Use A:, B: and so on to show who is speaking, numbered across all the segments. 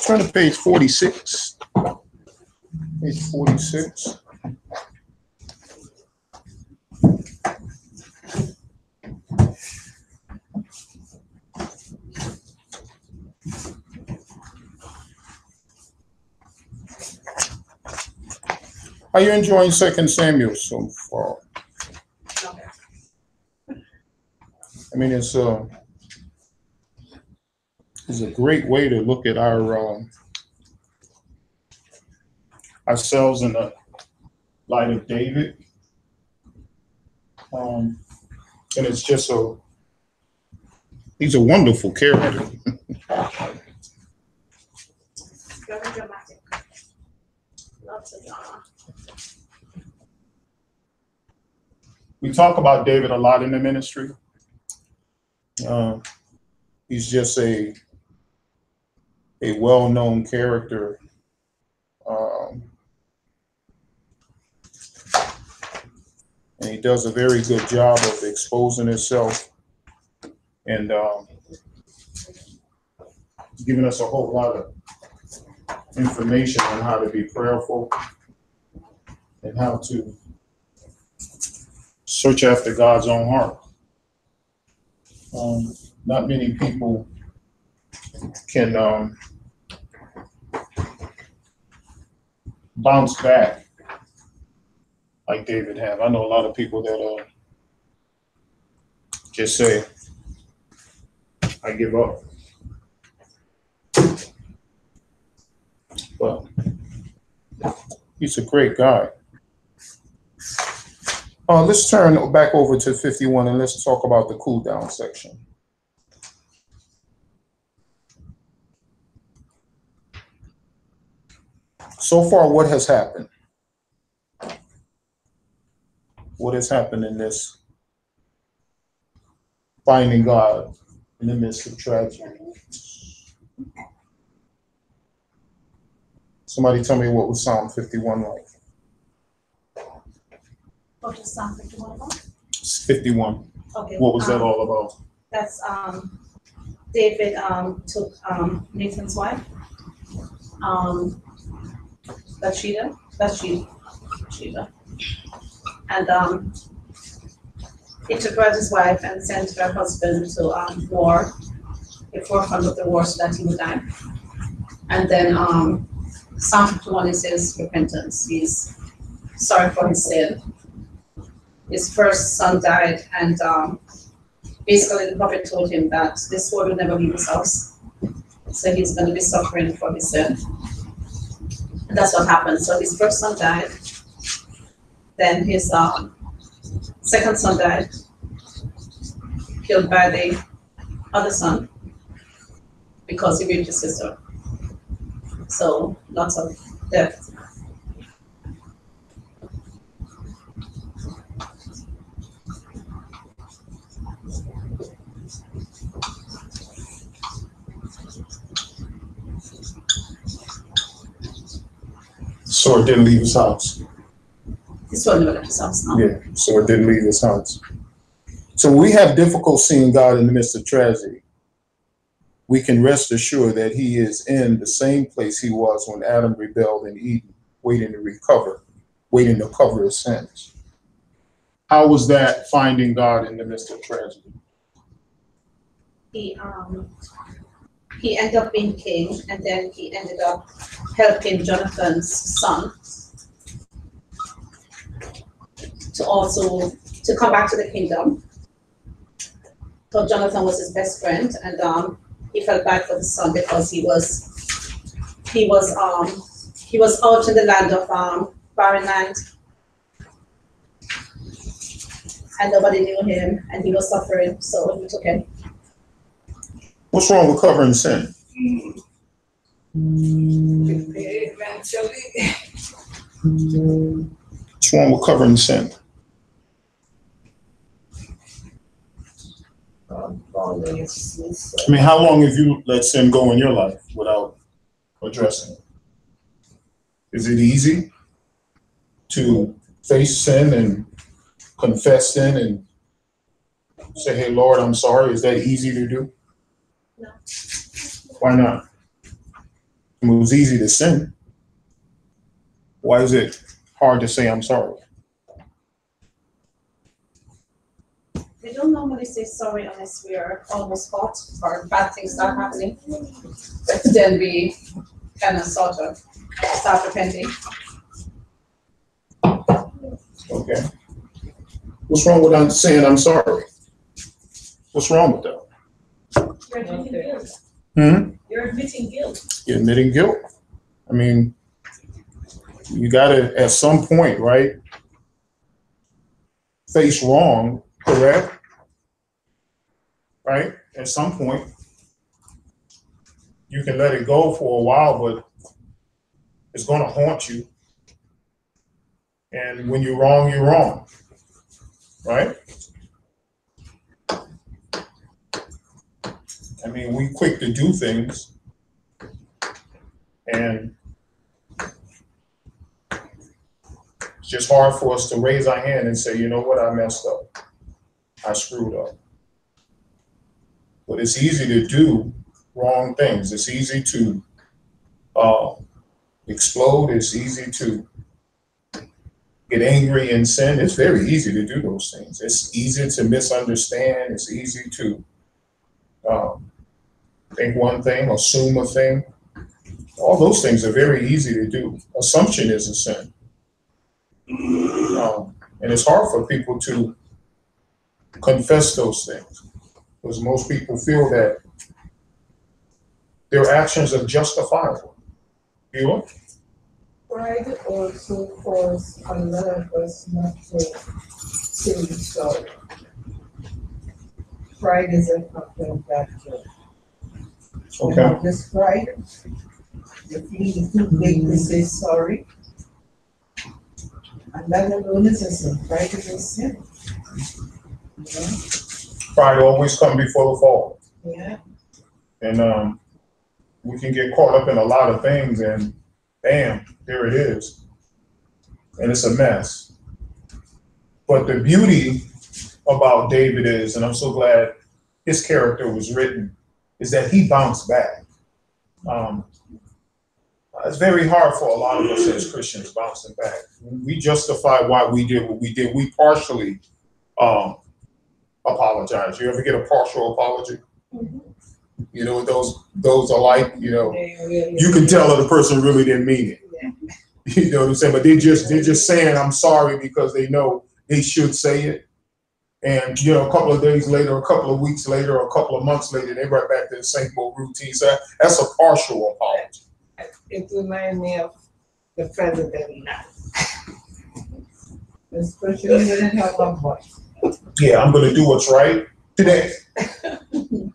A: Turn to page 46. Page 46. Are you enjoying 2 Samuel so far? I mean, it's a great way to look at ourselves in the light of David, and it's just he's a wonderful character.
B: Very dramatic. Lots of drama.
A: We talk about David a lot in the ministry. He's just a well-known character. And he does a very good job of exposing himself and giving us a whole lot of information on how to be prayerful and how to search after God's own heart. Not many people can bounce back like David have. I know a lot of people that just say, I give up. But he's a great guy. Let's turn back over to 51 and let's talk about the cool down section. So far, what has happened? What has happened in this finding God in the midst of tragedy? Somebody tell me what was Psalm 51 like?
B: What is Psalm 51 about?
A: 51. Okay. What was that all about?
B: That's David took Nathan's wife, Bathsheba, and he took her as his wife and sent her husband to war, a forefront of the war, so that he would die. And then Psalm 51 is his repentance. He's sorry for his sin. His first son died, and basically the prophet told him that this sword will never leave his house. So he's going to be suffering for his sin. And that's what happened. So his first son died. Then his second son died, killed by the other son because he raped his sister. So lots of death.
A: Sword didn't leave his house.
B: His sword never left his house, no.
A: Yeah, sword didn't leave his house. So we have difficult seeing God in the midst of tragedy. We can rest assured that he is in the same place he was when Adam rebelled in Eden, waiting to cover his sins. How was that finding God in the midst of tragedy?
B: He ended up being king, and then he ended up helping Jonathan's son to come back to the kingdom. So Jonathan was his best friend, and he felt bad for the son because he was out in the land of barren land, and nobody knew him, and he was suffering. So he took him.
A: What's wrong with covering sin? What's wrong with covering sin? I mean, how long have you let sin go in your life without addressing it? Is it easy to face sin and confess sin and say, hey, Lord, I'm sorry? Is that easy to do?
B: No.
A: Why not? It was easy to sin. Why is it hard to say I'm sorry?
B: We don't normally say sorry unless we are almost caught or bad things start happening. But then we kind of sort of start repenting.
A: Okay. What's wrong with saying I'm sorry? What's wrong with that?
B: You're admitting guilt. You're admitting guilt.
A: You're admitting guilt. I mean, you gotta, at some point, right, face wrong, correct? Right? At some point, you can let it go for a while, but it's gonna haunt you. And when you're wrong, right? I mean, we quick to do things, and it's just hard for us to raise our hand and say, you know what, I messed up. I screwed up. But it's easy to do wrong things. It's easy to explode. It's easy to get angry and sin. It's very easy to do those things. It's easy to misunderstand. It's easy to think one thing, assume a thing. All those things are very easy to do. Assumption is a sin. And it's hard for people to confess those things because most people feel that their actions are justifiable. You know?
C: Pride also causes a lot of us not to say sorry. Pride is a factor of that too.
A: Okay.
C: You have this pride, you feel too big to say sorry. And that alone is a sin. Pride is a sin.
A: Pride always comes before the fall.
C: Yeah.
A: And we can get caught up in a lot of things and bam, there it is. And it's a mess. But the beauty about David is, and I'm so glad his character was written, is that he bounced back. It's very hard for a lot of us as Christians bouncing back. We justify why we did what we did. We partially apologize. You ever get a partial apology?
B: Mm-hmm.
A: You know what those are like? You know,
C: Yeah.
A: you can tell that the person really didn't mean it.
C: Yeah.
A: You know what I'm saying? But they're just saying I'm sorry because they know they should say it. And you know, a couple of days later, a couple of weeks later, or a couple of months later, they're right back to the same old routine. So that's a partial apology.
C: It reminds me of the president now. Especially when it have a voice.
A: Yeah, I'm going to do what's right today.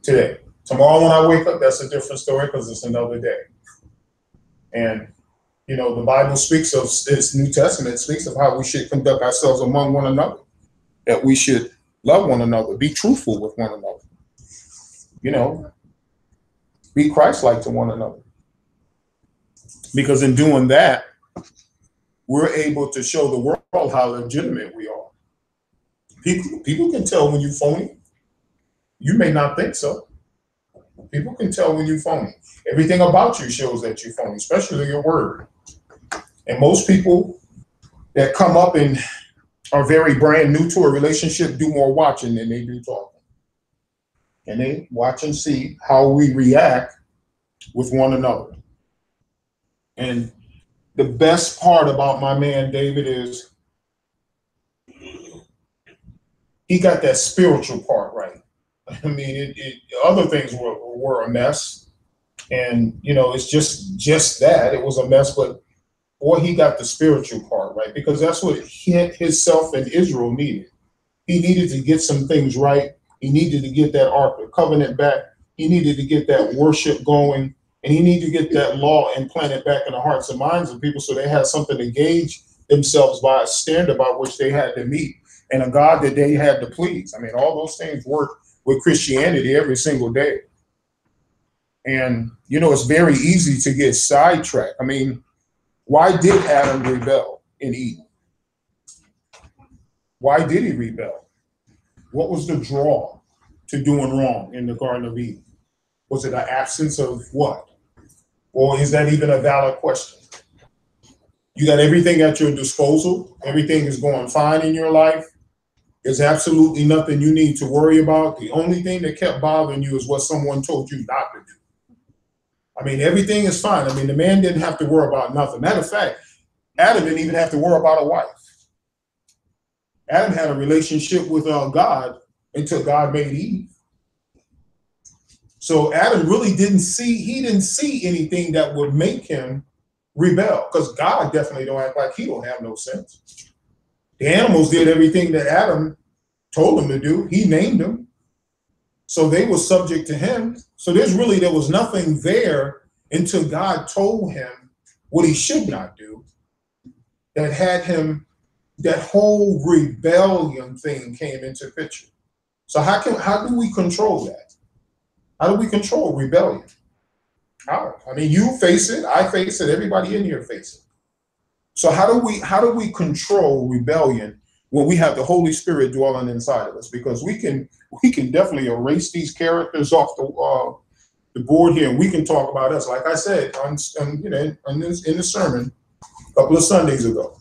A: Today. Tomorrow when I wake up, that's a different story because it's another day. And, you know, the Bible speaks of, this New Testament speaks of how we should conduct ourselves among one another, that we should love one another, be truthful with one another, you know, be Christ-like to one another. Because in doing that, we're able to show the world how legitimate we are. People can tell when you're phony. You may not think so. People can tell when you're phony. Everything about you shows that you're phony, especially your word. And most people that come up and are very brand new to a relationship do more watching than they do talking. And they watch and see how we react with one another. And the best part about my man David is he got that spiritual part right. I mean, other things were a mess, and you know, it's just that it was a mess. But boy, he got the spiritual part right because that's what himself and Israel needed. He needed to get some things right. He needed to get that Ark of the Covenant back. He needed to get that worship going. And he needed to get that law implanted back in the hearts and minds of people so they had something to gauge themselves by, a standard by which they had to meet, and a God that they had to please. I mean, all those things work with Christianity every single day. And, you know, it's very easy to get sidetracked. I mean, why did Adam rebel in Eden? Why did he rebel? What was the draw to doing wrong in the Garden of Eden? Was it an absence of what? Or is that even a valid question? You got everything at your disposal. Everything is going fine in your life. There's absolutely nothing you need to worry about. The only thing that kept bothering you is what someone told you not to do. I mean, everything is fine. I mean, the man didn't have to worry about nothing. Matter of fact, Adam didn't even have to worry about a wife. Adam had a relationship with God until God made Eve. So Adam really didn't see anything that would make him rebel, because God definitely don't act like he don't have no sense. The animals did everything that Adam told them to do. He named them. So they were subject to him. So there was nothing there until God told him what he should not do that had him, that whole rebellion thing came into picture. So how do we control that? How do we control rebellion? How? I mean, you face it, I face it, everybody in here face it. So how do we control rebellion when we have the Holy Spirit dwelling inside of us? Because we can definitely erase these characters off the board here, and we can talk about us. Like I said in the sermon a couple of Sundays ago,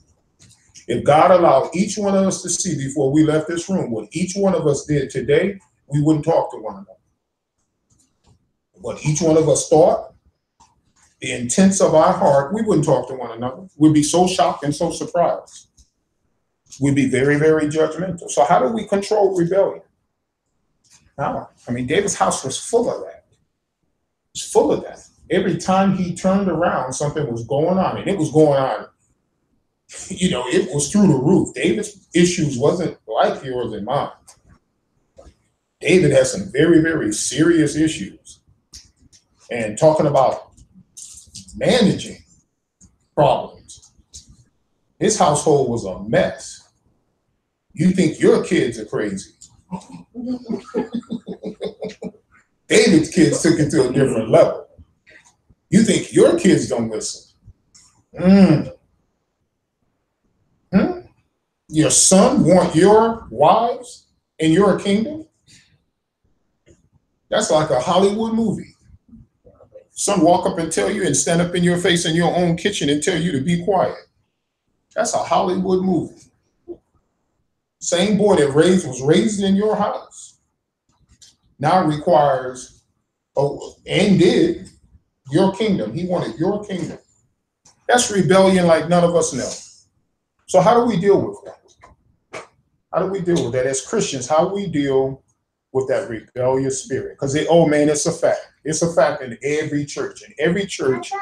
A: if God allowed each one of us to see before we left this room what each one of us did today, we wouldn't talk to one another. What each one of us thought, the intents of our heart, we wouldn't talk to one another. We'd be so shocked and so surprised. We'd be very, very judgmental. So how do we control rebellion? Now, I mean, David's house was full of that. It was full of that. Every time he turned around, something was going on, and it was going on. It was through the roof. David's issues wasn't like yours and mine. David has some very, very serious issues. And talking about managing problems, his household was a mess. You think your kids are crazy. David's kids took it to a different level. You think your kids don't listen. Your son want your wives in your kingdom? That's like a Hollywood movie. Son walk up and tell you and stand up in your face in your own kitchen and tell you to be quiet. That's a Hollywood movie. Same boy that was raised in your house now requires, and did, your kingdom. He wanted your kingdom. That's rebellion like none of us know. So how do we deal with that? How do we deal with that as Christians? How do we deal with that rebellious spirit? Because it's a fact. It's a fact in every church. In every church,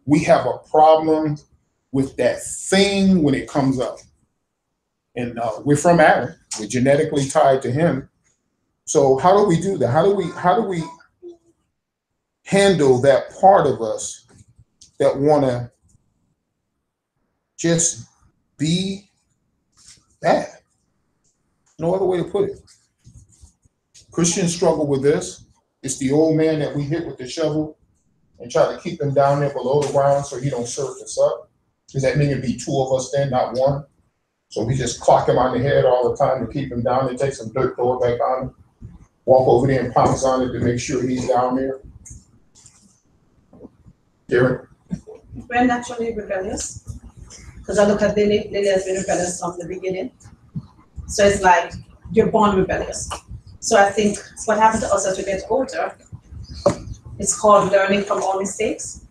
A: we have a problem with that thing when it comes up. And we're from Adam. We're genetically tied to him. So how do we do that? How do we handle that part of us that want to just be bad? No other way to put it. Christians struggle with this. It's the old man that we hit with the shovel and try to keep him down there below the ground so he don't surface up. Does that mean it'd be two of us then, not one? So we just clock him on the head all the time to keep him down there, take some dirt, throw it back on him, walk over there and pounce on it to make sure he's down there. Derek?
B: We're naturally rebellious, because I look at Lily has been rebellious from the beginning. So it's like you're born rebellious. So I think what happened to us as we get older, it's called learning from our mistakes.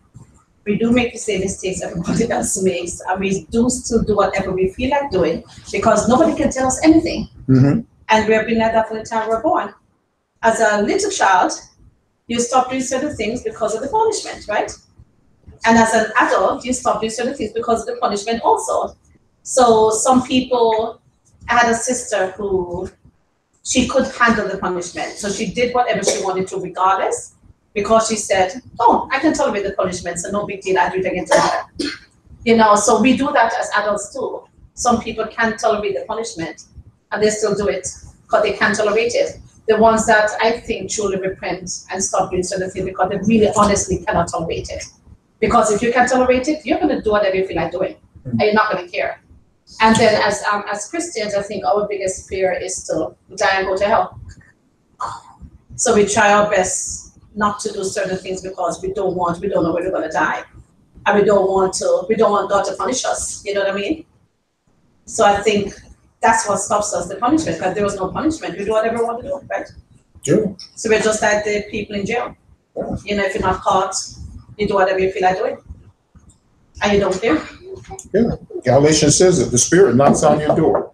B: We do make the same mistakes everybody else makes, and we do still do whatever we feel like doing because nobody can tell us anything. Mm-hmm. And we have been like that from the time we're born. As a little child, you stop doing certain things because of the punishment, right? And as an adult, you stop doing certain things because of the punishment also. So some people, I had a sister who, she could handle the punishment. So she did whatever she wanted to regardless, because she said, oh, I can tolerate the punishment, so no big deal, I'll do it again tomorrow. So we do that as adults too. Some people can't tolerate the punishment and they still do it because they can't tolerate it. The ones that I think truly repent and stop doing certain things because they really honestly cannot tolerate it. Because if you can tolerate it, you're going to do whatever you feel like doing, and you're not going to care. And then as Christians, I think our biggest fear is to die and go to hell. So we try our best not to do certain things because we don't know when we're gonna die. And we don't want God to punish us. You know what I mean? So I think that's what stops us, the punishment, because there was no punishment. We do whatever we want to do, right?
A: Yeah.
B: So we're just like the people in jail. You know, if you're not caught, you do whatever you feel like doing. And you don't care.
A: Yeah. Galatians says it. The Spirit knocks on your door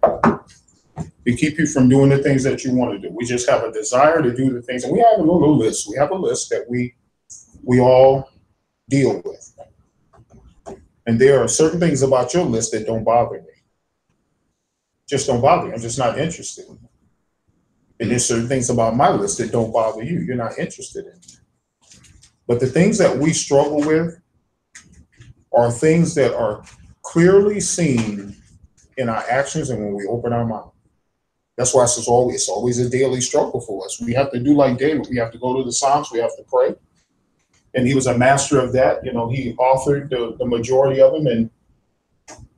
A: to keep you from doing the things that you want to do. We just have a desire to do the things, and we have a little list. We have a list that we all deal with. And there are certain things about your list that don't bother me. Just don't bother me. I'm just not interested in it. And there's certain things about my list that don't bother you. You're not interested in it. But the things that we struggle with are things that are clearly seen in our actions and when we open our mouth. That's why it's always a daily struggle for us. We have to do like David. We have to go to the Psalms. We have to pray. And he was a master of that. You know, he authored the majority of them. And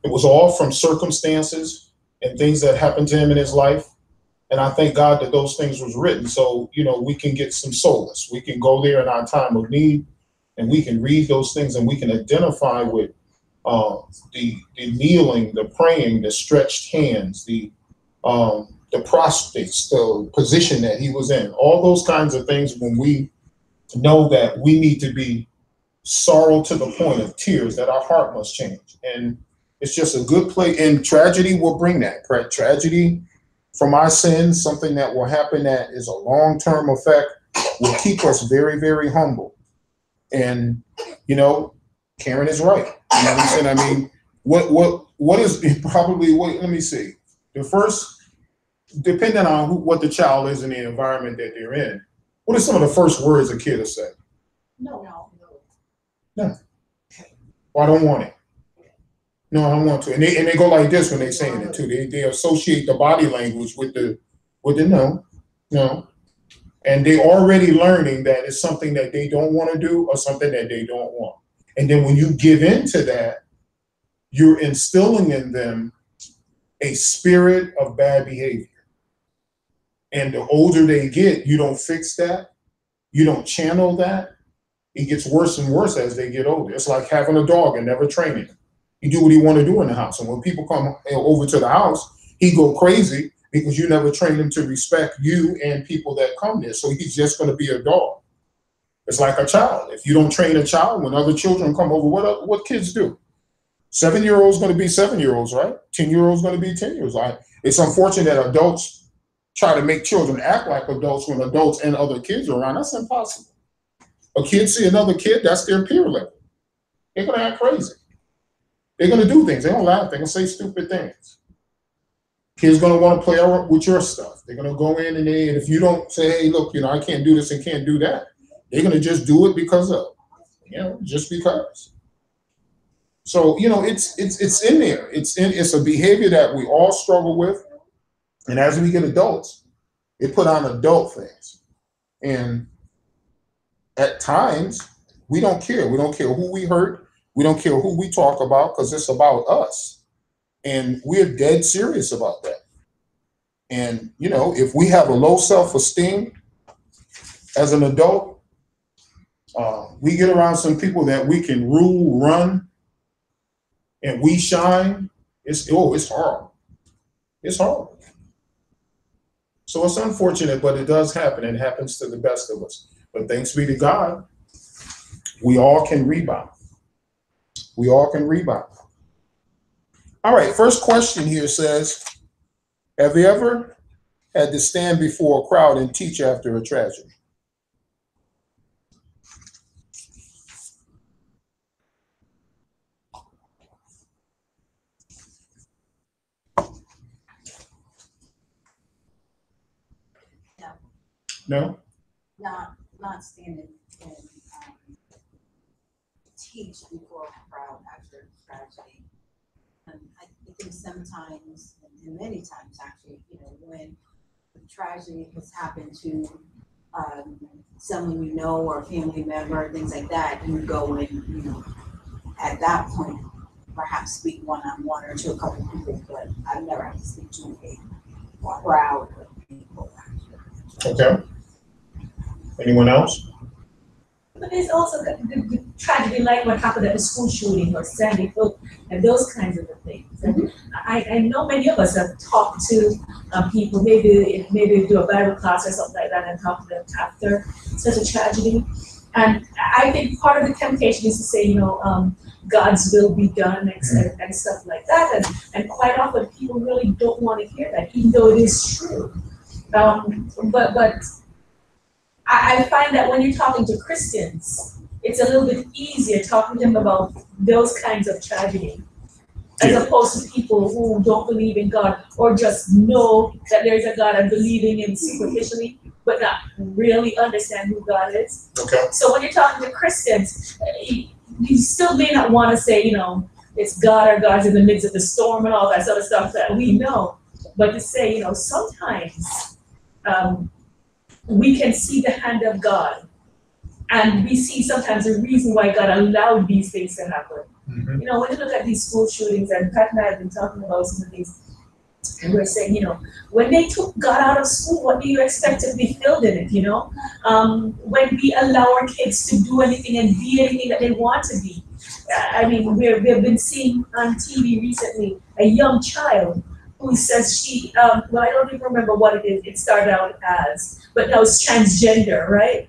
A: it was all from circumstances and things that happened to him in his life. And I thank God that those things was written. So, you know, we can get some solace. We can go there in our time of need and we can read those things and we can identify with the kneeling, the praying, the stretched hands, the prostrates, the position that he was in, all those kinds of things. When we know that we need to be sorrow to the point of tears, that our heart must change. And it's just a good place. And tragedy will bring that. Tragedy from our sins, something that will happen that is a long-term effect, will keep us very, very humble. And, you know, Karen is right. You know what I'm saying? I mean, what is probably, let me see. The first, depending on what the child is in the environment that they're in, what are some of the first words a kid will say?
C: No.
A: Well, I don't want it. No, I don't want to. And they go like this when they're saying it too. They associate the body language with the no. And they're already learning that it's something that they don't want to do or something that they don't want. And then when you give into that, you're instilling in them a spirit of bad behavior. And the older they get, you don't fix that. You don't channel that. It gets worse and worse as they get older. It's like having a dog and never training him. You do what he want to do in the house. And when people come over to the house, he go crazy because you never train him to respect you and people that come there. So he's just going to be a dog. It's like a child. If you don't train a child, when other children come over, what kids do? 7-year-olds going to be 7-year-olds, right? 10-year-olds going to be 10-year-olds. It's unfortunate that adults try to make children act like adults when adults and other kids are around. That's impossible. A kid see another kid, that's their peer level. They're going to act crazy. They're going to do things. They're going to laugh. They're going to say stupid things. Kids going to want to play with your stuff. They're going to go in and if you don't say, hey, look, you know, I can't do this and can't do that, they're going to just do it because of, you know, just because. So, you know, it's in there. It's a behavior that we all struggle with. And as we get adults, it put on adult things. And at times, we don't care. We don't care who we hurt. We don't care who we talk about because it's about us. And we're dead serious about that. And, you know, if we have a low self-esteem as an adult, we get around some people that we can rule, run, and we shine. It's horrible. It's horrible. So it's unfortunate, but it does happen. It happens to the best of us. But thanks be to God, we all can rebound. We all can rebound. All right, first question here says, have you ever had to stand before a crowd and teach after a tragedy? No?
D: Not standing and teach before a crowd after tragedy. I think sometimes, and many times actually, you know, when the tragedy has happened to someone you know or a family member, things like that, you go and, you know, at that point, perhaps speak one-on-one or to a couple of people, but I've never had to speak to a crowd of people.
A: Okay. Anyone else?
E: But there's also the tragedy like what happened at the school shooting or Sandy Hook and those kinds of things. And I know many of us have talked to people, maybe do a Bible class or something like that and talk to them after such a tragedy. And I think part of the temptation is to say, God's will be done and stuff like that. And quite often people really don't want to hear that, even though it is true. But I find that when you're talking to Christians, it's a little bit easier talking to them about those kinds of tragedy, as opposed to people who don't believe in God or just know that there's a God and believing in superficially, but not really understand who God is.
A: Okay.
E: So when you're talking to Christians, you still may not want to say, it's God or God's in the midst of the storm and all that sort of stuff that we know, but to say, sometimes we can see the hand of God, and we see sometimes the reason why God allowed these things to happen.
A: Mm-hmm.
E: When you look at these school shootings, and Pat and I have been talking about some of these, and we're saying, when they took God out of school, what do you expect to be filled in it, When we allow our kids to do anything and be anything that they want to be. We've been seeing on TV recently a young child who says she, I don't even remember what it started out as, but now it's transgender, right?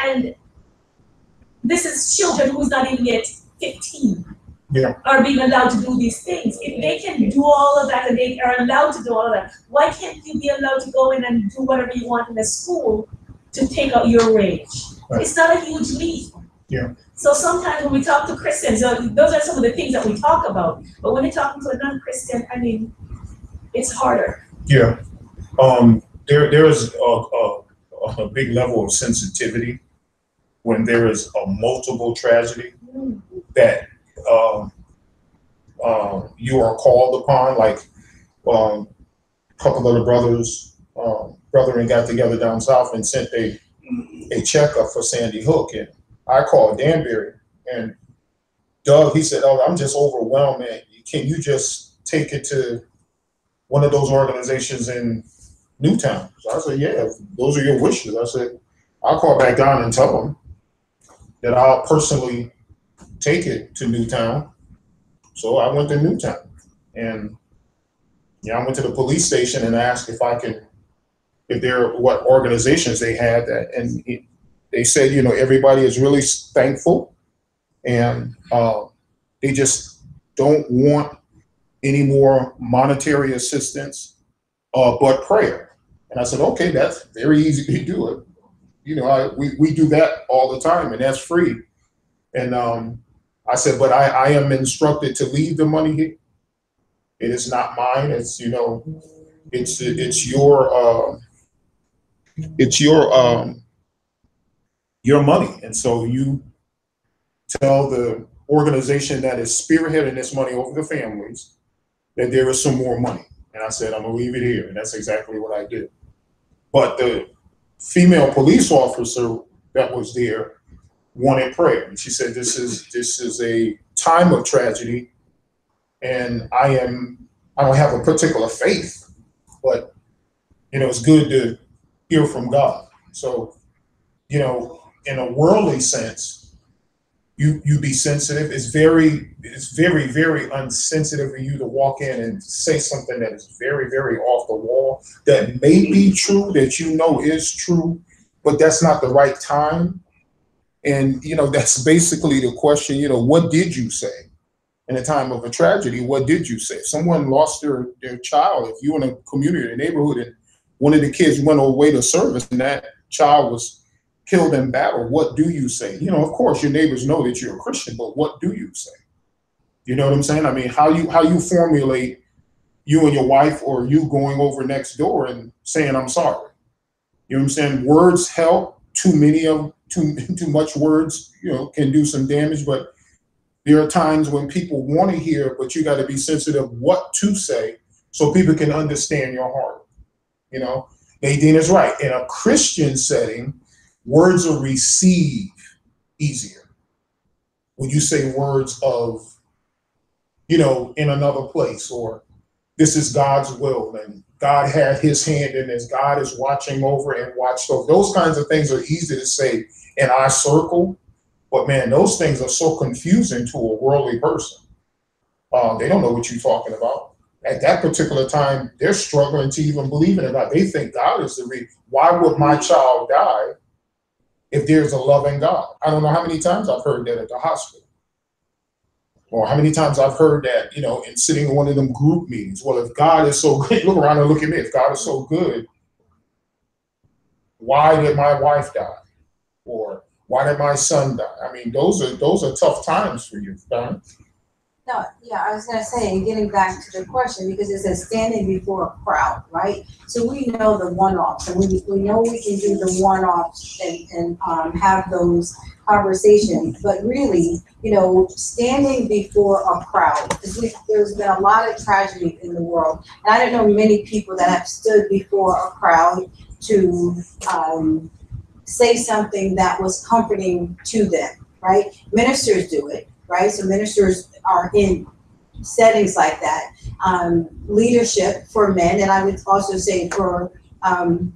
E: And this is children who's not even yet 15 are being allowed to do these things. If they can do all of that and they are allowed to do all of that, why can't you be allowed to go in and do whatever you want in the school to take out your rage? Right. It's not a huge leap.
A: Yeah.
E: So sometimes when we talk to Christians, those are some of the things that we talk about. But when you're talking to a non-Christian, it's harder.
A: Yeah. There is a big level of sensitivity when there is a multiple tragedy that you are called upon. Like a couple of the brethren got together down south and sent a checkup for Sandy Hook, and I called Danbury, and Doug, he said, "Oh, I'm just overwhelmed, man. Can you just take it to one of those organizations in Newtown?" So I said, "Yeah, if those are your wishes." I said, "I'll call back down and tell them that I'll personally take it to Newtown." So I went to Newtown, and I went to the police station and asked what organizations they had that, and they said, everybody is really thankful, and they just don't want any more monetary assistance, but prayer. And I said, okay, that's very easy to do it. We do that all the time, and that's free. And I said, but I am instructed to leave the money here. It is not mine. It's your money. And so you tell the organization that is spearheading this money over the families that there is some more money. And I said, I'm gonna leave it here. And that's exactly what I did. But the female police officer that was there wanted prayer. And she said, this is a time of tragedy. And I don't have a particular faith, but it's good to hear from God. So, in a worldly sense, you be sensitive. It's very, very unsensitive for you to walk in and say something that is very, very off the wall, that may be true, that is true, but that's not the right time. And, that's basically the question, what did you say? In a time of a tragedy, what did you say? If someone lost their child, if you in a community, a neighborhood, and one of the kids went away to service and that child was killed in battle, what do you say? Of course, your neighbors know that you're a Christian, but what do you say? You know what I'm saying? how you formulate, you and your wife, or you going over next door and saying, I'm sorry. You know what I'm saying? Words help. Too much words, can do some damage, but there are times when people want to hear, but you got to be sensitive what to say so people can understand your heart. Nadine is right. In a Christian setting, words are received easier. When you say words of, in another place, or this is God's will and God had his hand in this. God is watching over and watched over. Those kinds of things are easy to say in our circle, but man, those things are so confusing to a worldly person. They don't know what you're talking about. At that particular time, they're struggling to even believe in God. They think God is the reason. Why would my child die if there's a loving God? I don't know how many times I've heard that at the hospital. Or how many times I've heard that, in sitting in one of them group meetings. Well, if God is so good, look around and look at me. If God is so good, why did my wife die? Or why did my son die? I mean, those are tough times for you, Don.
D: No, yeah, I was gonna say, and getting back to the question, because it says standing before a crowd, right? So we know the one-offs, and we know we can do the one-offs and have those conversations, but really, standing before a crowd, because there's been a lot of tragedy in the world, and I don't know many people that have stood before a crowd to say something that was comforting to them, right? Ministers do it, right? So ministers are in settings like that. Leadership for men, and I would also say for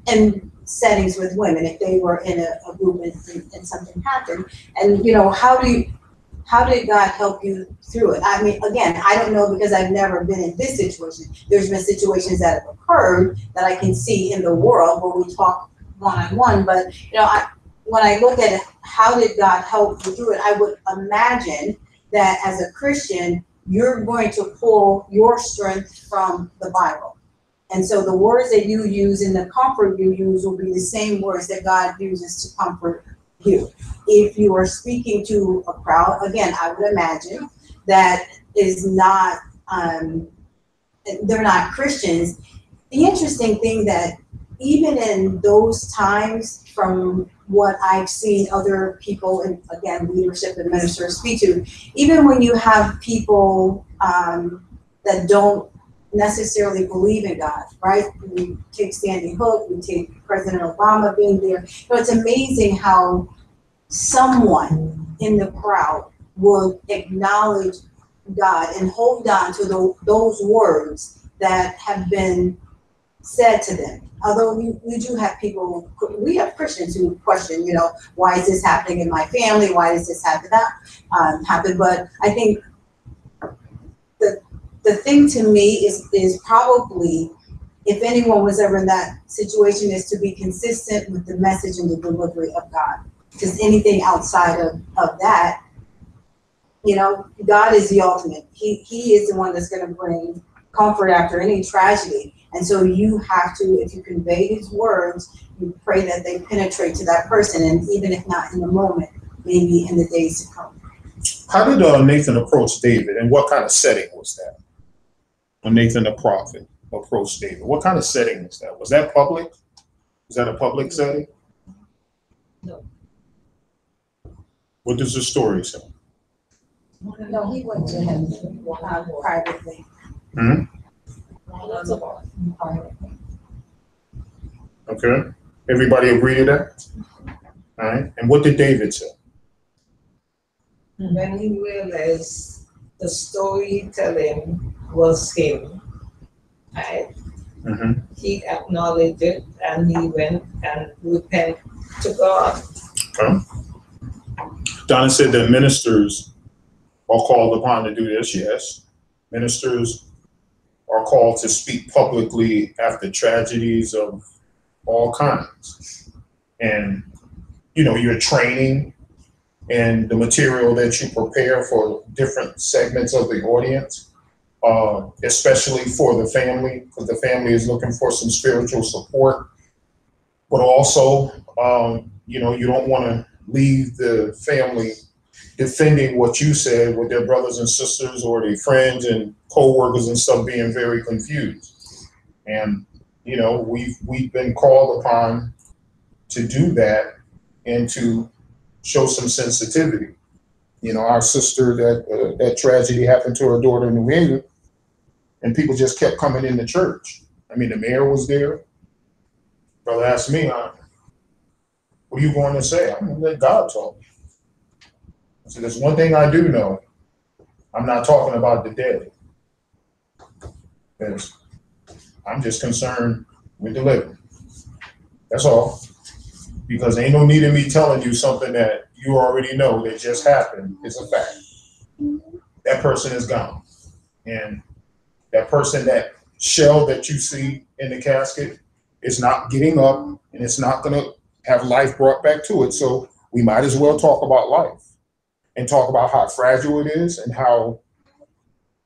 D: in settings with women, if they were in a group and something happened, and how did God help you through it? I mean, again, I don't know, because I've never been in this situation. There's been situations that have occurred that I can see in the world where we talk one-on-one, but when I look at it, how did God help you through it? I would imagine that as a Christian, you're going to pull your strength from the Bible. And so the words that you use and the comfort you use will be the same words that God uses to comfort you. If you are speaking to a crowd, again, I would imagine that is not, they're not Christians. The interesting thing that even in those times, from what I've seen other people, and again, leadership and ministers speak to, even when you have people that don't necessarily believe in God, right? We take Stanley Hook, we take President Obama being there. It's amazing how someone in the crowd will acknowledge God and hold on to those words that have been said to them. Although we do have people, we have Christians who question, why is this happening in my family? Why does this happen? But I think the thing to me is probably, if anyone was ever in that situation, is to be consistent with the message and the delivery of God. Because anything outside of that, God is the ultimate. He is the one that's going to bring comfort after any tragedy. And so you have to, if you convey his words, you pray that they penetrate to that person, and even if not in the moment, maybe in the days to come.
A: How did Nathan approach David, and what kind of setting was that? When Nathan the prophet approached David, what kind of setting was that? Was that public? Was that a public setting?
E: No.
A: What does the story say?
D: No, he went to him privately.
A: Hmm? Okay. Everybody agree to that? All right. And what did David say?
C: When he realized the storytelling was him, right?
A: Mm-hmm.
C: He acknowledged it, and he went and repented to God.
A: Okay. Donna said that ministers are called upon to do this. Yes. Ministers are called to speak publicly after tragedies of all kinds. And, your training and the material that you prepare for different segments of the audience, especially for the family, because the family is looking for some spiritual support. But also, you don't want to leave the family defending what you said with their brothers and sisters or their friends and co-workers and stuff being very confused. And, we've been called upon to do that and to show some sensitivity. Our sister, that tragedy happened to her daughter in New England, and people just kept coming into church. I mean, the mayor was there. Brother asked me, what are you going to say? I'm going to let God talk. I said, there's one thing I do know. I'm not talking about the dead. Because I'm just concerned with the living. That's all. Because ain't no need in me telling you something that you already know that just happened is a fact. That person is gone. And that person, that shell that you see in the casket, is not getting up, and it's not going to have life brought back to it. So we might as well talk about life and talk about how fragile it is and how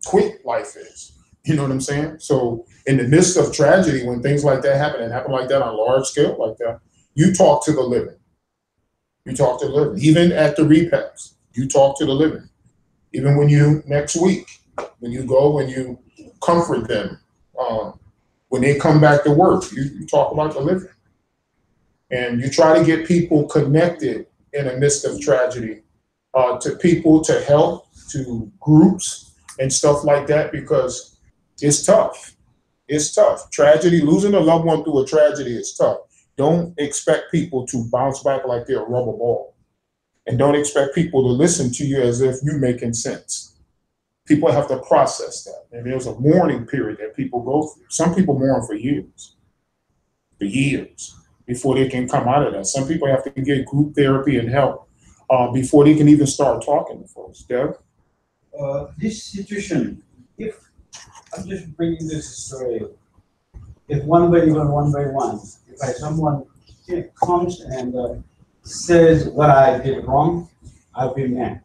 A: quick life is. You know what I'm saying? So in the midst of tragedy, when things like that happen, and happen like that on a large scale like that, you talk to the living. You talk to the living. Even at the repast, you talk to the living. Even when you, next week, when you go and you comfort them, when they come back to work, you talk about the living. And you try to get people connected in the midst of tragedy, to people to help, to groups and stuff like that, because it's tough. It's tough. Tragedy, losing a loved one through a tragedy is tough. Don't expect people to bounce back like they're a rubber ball. And don't expect people to listen to you as if you're making sense. People have to process that. And there's a mourning period that people go through. Some people mourn for years, before they can come out of that. Some people have to get group therapy and help before they can even start talking to folks. Deb?
F: This situation, if I'm just bringing this story, if one by one, if someone comes and says what I did wrong, I'll be mad.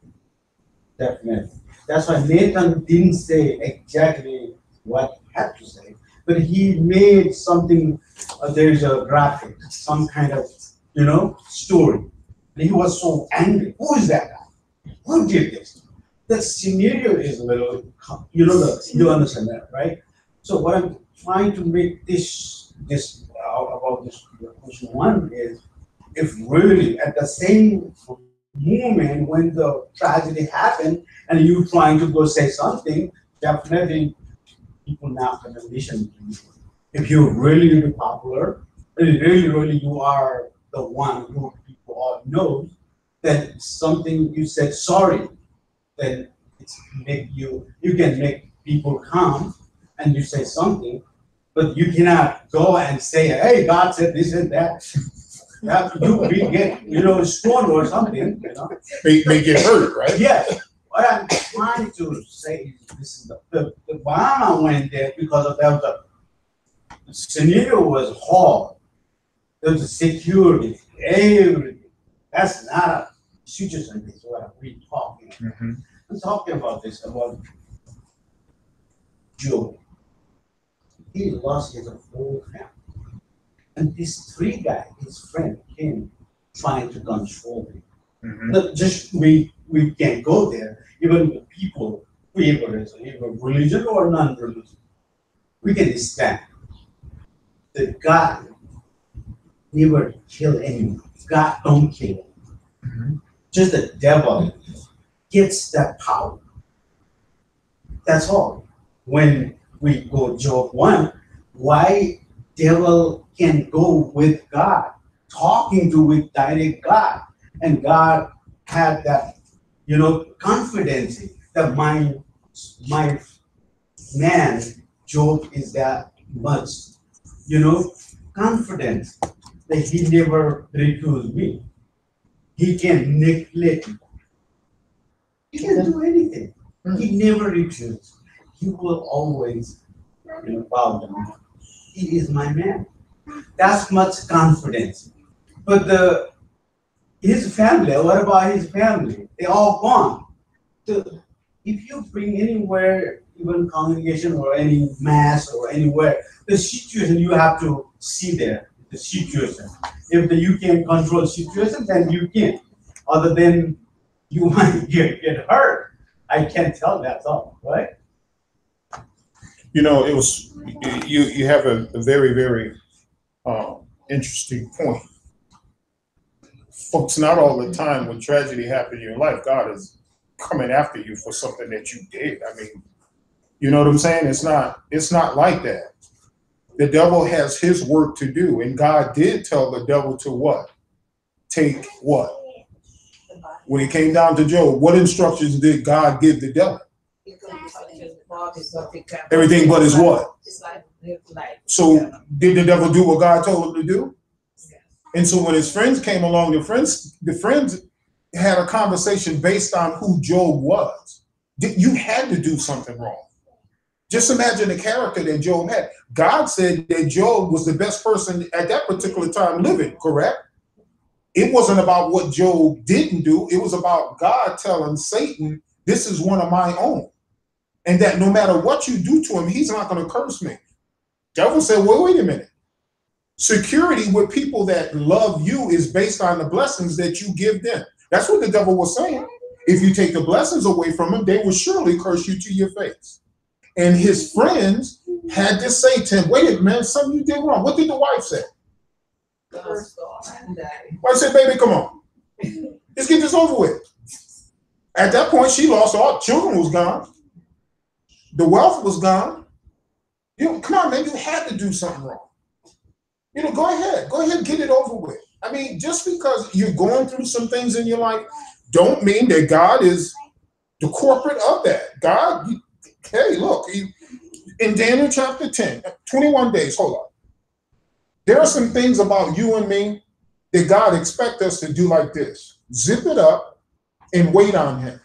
F: Definitely. That's why Nathan didn't say exactly what he had to say, but he made something, there's a graphic, some kind of, story. And he was so angry. Who is that guy? Who did this? The scenario is a little, you understand that, right? So what I'm trying to make this about this question one is, if really at the same moment when the tragedy happened and you trying to go say something, definitely people not gonna listen to you. If you're really popular, and really you are the one who people all know, then something you said sorry, then it's make you can make people calm and you say something, but you cannot go and say, hey, God said this and that. You get, stoned or something,
A: They get hurt, right?
F: Yes. What I'm trying to say is this is the Obama went there because of that. The scenario was hard. There was a security, everything. That's not a situation, is what we're talking about.
A: Mm-hmm.
F: I'm talking about this, about Joe. He lost his whole family. And these three guys, his friend, came trying to control him.
A: Mm-hmm.
F: Not just we can't go there. Even the people, whoever is, either religion or non-religion, we can stand. The God never kill anyone. God don't kill.
A: Mm-hmm.
F: Just the devil gets that power. That's all. When we go Job 1, why devil can go with God, talking to with direct God, and God had that, confidence that my man Job is that much, confidence that he never refused me. He can neglect me. He can do anything. He never refused. He will always, bow down. He is my man. That's much confidence. But his family, what about his family? They all gone. So if you bring anywhere, even congregation or any mass or anywhere, the situation you have to see there, the situation. If you can control situation, then you can. Other than you might get hurt. I can't tell that's all, right?
A: It was, you have a very, very interesting point. Folks, not all the time when tragedy happens in your life, God is coming after you for something that you did. I mean, you know what I'm saying? It's not like that. The devil has his work to do, and God did tell the devil to what? Take what? When it came down to Job, what instructions did God give the devil? Everything but his what?
C: live life.
A: So
C: together.
A: did the devil do what God told him to do?
C: Yes.
A: And so when his friends came along, the friends had a conversation based on who Job was. You had to do something wrong. Just imagine the character that Job had. God said that Job was the best person at that particular time living, correct? It wasn't about what Job didn't do. It was about God telling Satan, this is one of my own. And that no matter what you do to him, he's not going to curse me. Devil said, well, wait a minute. Security with people that love you is based on the blessings that you give them. That's what the devil was saying. If you take the blessings away from them, they will surely curse you to your face. And his friends had to say to him, wait a minute, man, something you did wrong. What did the wife say?
C: First off, and
A: Wife said, baby, come on. Let's get this over with. At that point, she lost all children was gone. The wealth was gone. Come on, man, you had to do something wrong. Go ahead, get it over with. I mean, just because you're going through some things in your life, don't mean that God is the corporate of that. God, hey, look, in Daniel chapter 10, 21 days, hold on. There are some things about you and me that God expects us to do like this. Zip it up and wait on him.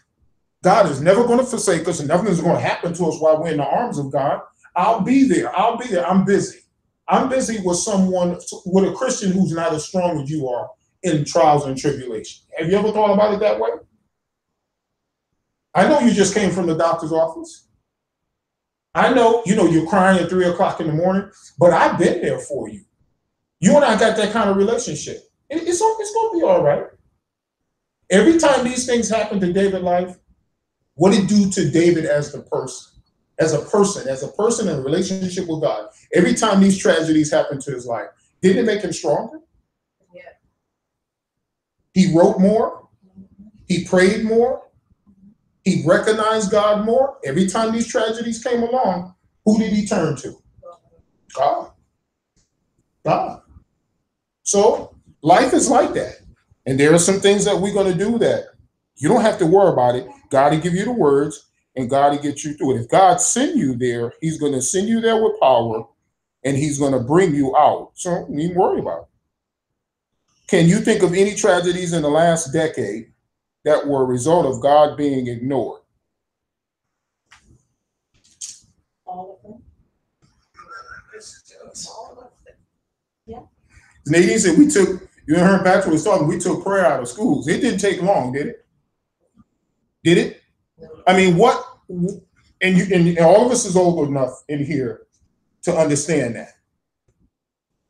A: God is never going to forsake us and nothing is going to happen to us while we're in the arms of God. I'll be there. I'm busy. I'm busy with a Christian who's not as strong as you are in trials and tribulation. Have you ever thought about it that way? I know you just came from the doctor's office. I know, you're crying at 3 o'clock in the morning, but I've been there for you. You and I got that kind of relationship. It's going to be all right. Every time these things happen to David's life, what did it do to David as the person? As a person in a relationship with God, every time these tragedies happen to his life, didn't it make him stronger?
C: yeah.
A: He wrote more. He prayed more. He recognized God more. Every time these tragedies came along, who did he turn to? God. God. So life is like that. And there are some things that we're going to do that you don't have to worry about it. God will give you the words and God will get you through it. If God send you there, he's going to send you there with power and he's going to bring you out. So don't even worry about it. Can you think of any tragedies in the last decade that were a result of God being ignored?
E: All of them.
C: All of them.
E: Yeah.
A: Nadine said you and her Patrick was talking, we took prayer out of schools. It didn't take long, did it? Did it? I mean, and all of us is old enough in here to understand that.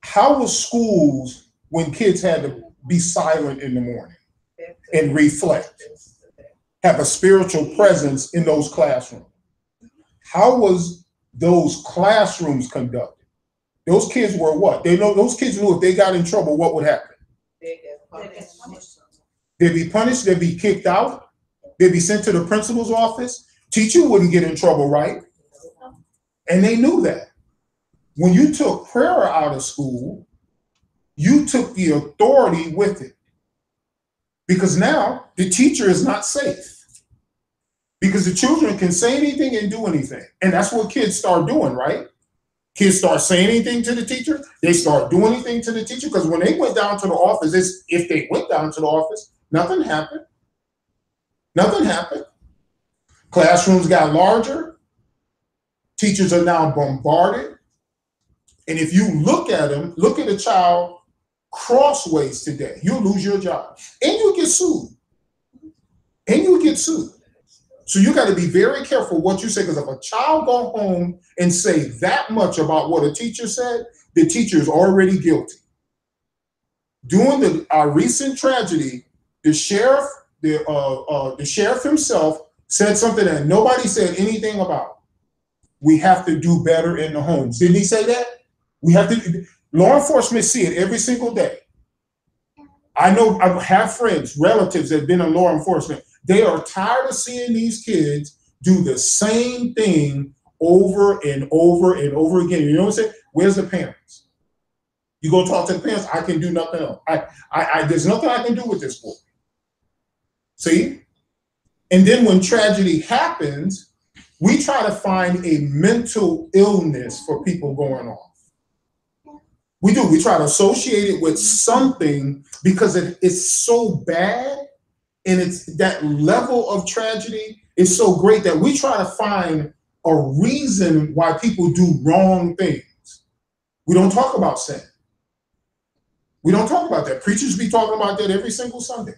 A: How was schools when kids had to be silent in the morning and reflect, have a spiritual presence in those classrooms? How was those classrooms conducted? Those kids were what? Those kids knew if they got in trouble, what would happen?
C: They get punished.
A: They'd be punished, they'd be kicked out, they'd be sent to the principal's office. Teacher wouldn't get in trouble, right? And they knew that. When you took prayer out of school, you took the authority with it. Because now the teacher is not safe. Because the children can say anything and do anything. And that's what kids start doing, right? Kids start saying anything to the teacher. They start doing anything to the teacher. Because when they went down to the office, if they went down to the office, nothing happened. Nothing happened. Classrooms got larger. Teachers are now bombarded. And if you look at them, look at a child crossways today, you'll lose your job. And you'll get sued. So you got to be very careful what you say, because if a child go home and say that much about what a teacher said, the teacher is already guilty. During our recent tragedy, the sheriff himself said something that nobody said anything about. We have to do better in the homes. Didn't he say that? We have to. Law enforcement see it every single day. I know I have friends, relatives that have been in law enforcement. They are tired of seeing these kids do the same thing over and over and over again. You know what I'm saying? Where's the parents? You go talk to the parents. I can do nothing else. There's nothing I can do with this boy. See? And then when tragedy happens, we try to find a mental illness for people going off. We do. We try to associate it with something because it's so bad, and it's that level of tragedy is so great that we try to find a reason why people do wrong things. We don't talk about sin. We don't talk about that. Preachers be talking about that every single Sunday.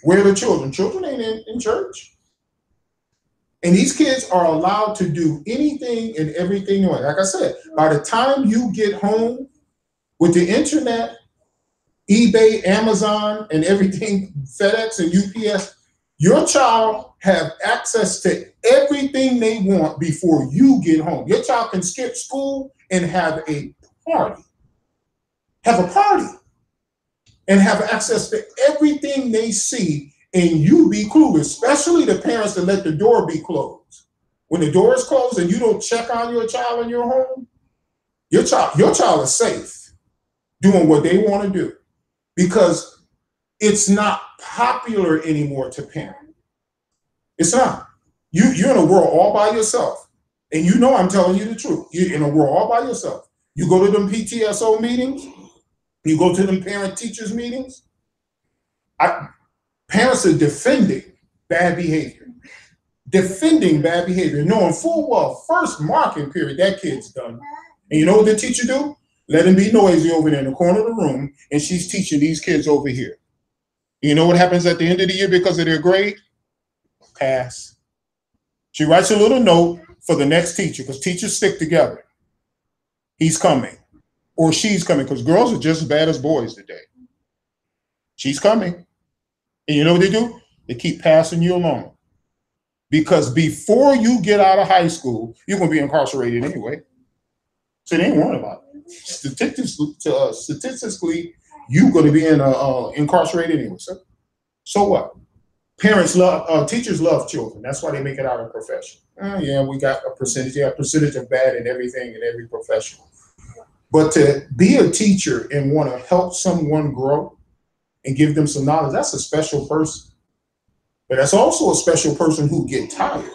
A: Where are the children? Children ain't in church. And these kids are allowed to do anything and everything. Like I said, by the time you get home with the internet, eBay, Amazon, and everything, FedEx and UPS, your child have access to everything they want before you get home. Your child can skip school and have a party. Have a party. And have access to everything they see, and you be clueless, especially the parents that let the door be closed. When the door is closed and you don't check on your child in your home, your child is safe doing what they want to do, because it's not popular anymore to parent. It's not. You're in a world all by yourself, and you know I'm telling you the truth. You're in a world all by yourself. You go to them PTSO meetings, you go to them parent-teachers meetings, parents are defending bad behavior. Defending bad behavior, knowing full well, first marking period, that kid's done. And you know what the teacher do? Let him be noisy over there in the corner of the room, and she's teaching these kids over here. You know what happens at the end of the year because of their grade? Pass. She writes a little note for the next teacher, because teachers stick together. He's coming. Or she's coming, because girls are just as bad as boys today. She's coming. And you know what they do? They keep passing you along. Because before you get out of high school, you're going to be incarcerated anyway. So they ain't worried about it. Statistically, you're going to be incarcerated anyway. So what? Teachers love children. That's why they make it out of profession. Yeah, we got a percentage of bad in everything in every profession. But to be a teacher and want to help someone grow and give them some knowledge, that's a special person. But that's also a special person who get tired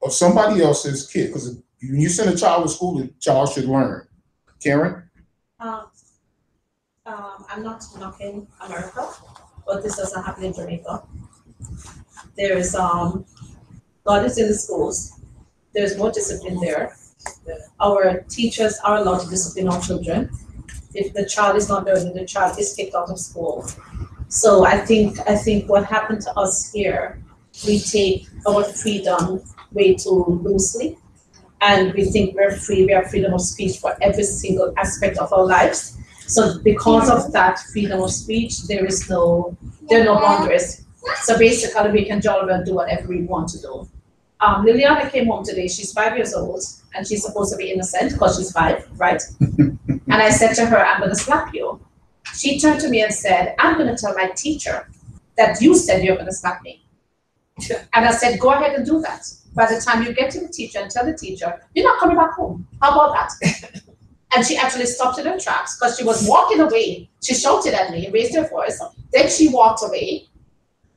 A: of somebody else's kid. Because when you send a child to school, the child should learn. Karen?
B: I'm not knocking America, but this doesn't happen in Jamaica. There is, God is in the schools. There's more discipline there. Our teachers are allowed to discipline our children. If the child is not learning, the child is kicked out of school. So I think what happened to us here, we take our freedom way too loosely, and we think we're free. We have freedom of speech for every single aspect of our lives. So because of that freedom of speech, there are no boundaries. So basically, we can jolly well do whatever we want to do. Liliana came home today. She's 5 years old, and she's supposed to be innocent because she's 5, right? And I said to her, "I'm going to slap you." She turned to me and said, "I'm going to tell my teacher that you said you're going to slap me." And I said, "Go ahead and do that. By the time you get to the teacher and tell the teacher, you're not coming back home. How about that?" And she actually stopped in her tracks because she was walking away. She shouted at me, raised her voice. Then she walked away.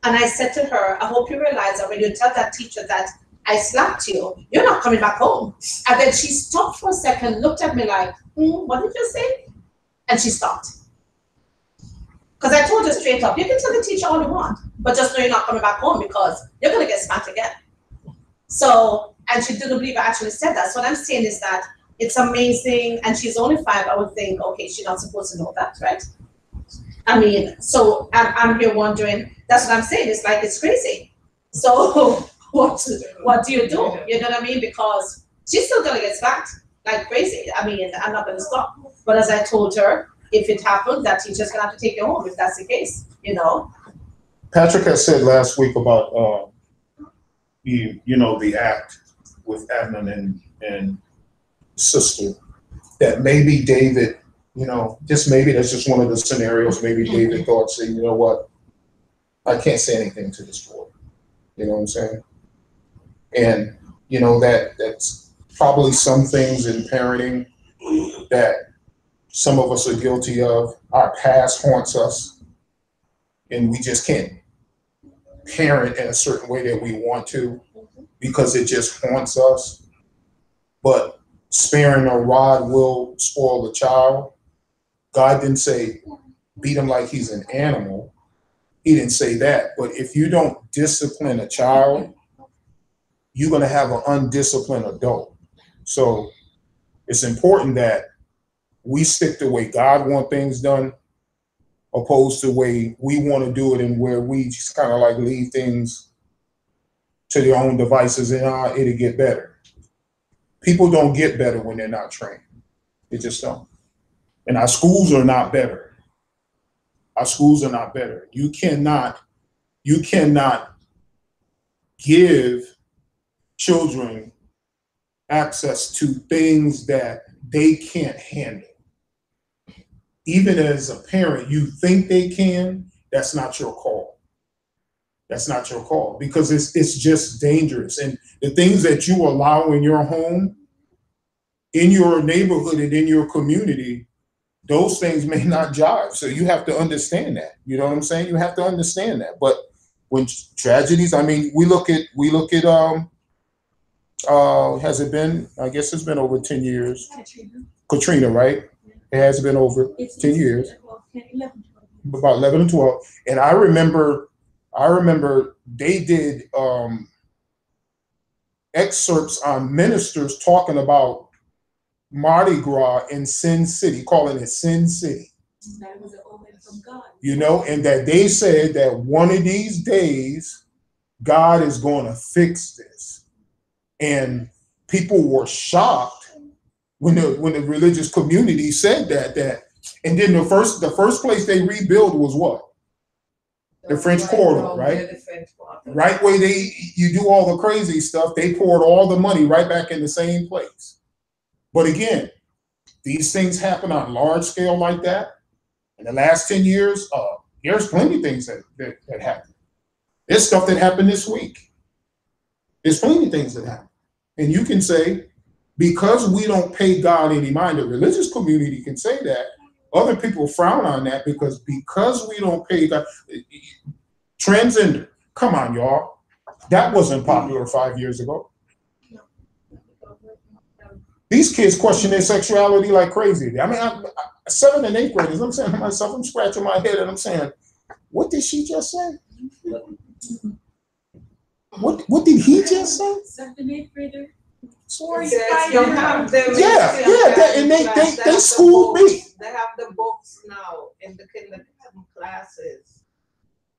B: And I said to her, "I hope you realize that when you tell that teacher that I slapped you, you're not coming back home." And then she stopped for a second, looked at me like, "What did you say?" And she stopped. Because I told her straight up, you can tell the teacher all you want, but just know you're not coming back home because you're going to get smacked again. So, and she didn't believe I actually said that. So what I'm saying is that it's amazing. And she's only 5. I would think, okay, she's not supposed to know that, right? I mean, so I'm here wondering, that's what I'm saying. It's like, it's crazy. So what do you do? You know what I mean? Because she's still going to get smacked like crazy. I mean, I'm not going to stop. But as I told her, if it happens, that teacher's going to have to take you home if that's the case, you know?
A: Patrick has said last week about, the act with Adnan and sister, that maybe David, just maybe that's just one of the scenarios. Maybe David thought, say, you know what, I can't say anything to this boy. You know what I'm saying? And, that's probably some things in parenting that some of us are guilty of. Our past haunts us, and we just can't parent in a certain way that we want to because it just haunts us. But sparing a rod will spoil the child. God didn't say beat him like he's an animal. He didn't say that. But if you don't discipline a child, you're going to have an undisciplined adult. So it's important that we stick to the way God wants things done, opposed to the way we want to do it and where we just kind of like leave things to their own devices and it'll get better. People don't get better when they're not trained. They just don't. And our schools are not better. Our schools are not better. You cannot give children access to things that they can't handle. Even as a parent, you think they can, that's not your call. That's not your call because it's just dangerous. And the things that you allow in your home, in your neighborhood, and in your community, those things may not jive. So you have to understand that. You know what I'm saying? You have to understand that. But when tragedies, I mean, we look at has it been, I guess it's been over 10 years. Katrina, right? It has been over 10 years. About 11 and 12. And I remember they did excerpts on ministers talking about Mardi Gras in Sin City, calling it Sin City.
E: That was an omen from God.
A: You know, and that they said that one of these days, God is going to fix this. And people were shocked when the religious community said that. And then the first place they rebuilt was what? The French Quarter, right? Right where you do all the crazy stuff, they poured all the money right back in the same place. But again, these things happen on large scale like that. In the last 10 years, there's plenty of things that happen. There's stuff that happened this week. There's plenty of things that happen. And you can say, because we don't pay God any mind, the religious community can say that. Other people frown on that because we don't pay God. Transgender, come on, y'all. That wasn't popular 5 years ago. These kids question their sexuality like crazy. I mean, 7th and 8th graders, I'm saying to myself, I'm scratching my head and I'm saying, what did she just say? What did he just say?
E: 7th and 8th grader.
C: You have them.
A: And they schooled me.
C: They have the books now in the kindergarten classes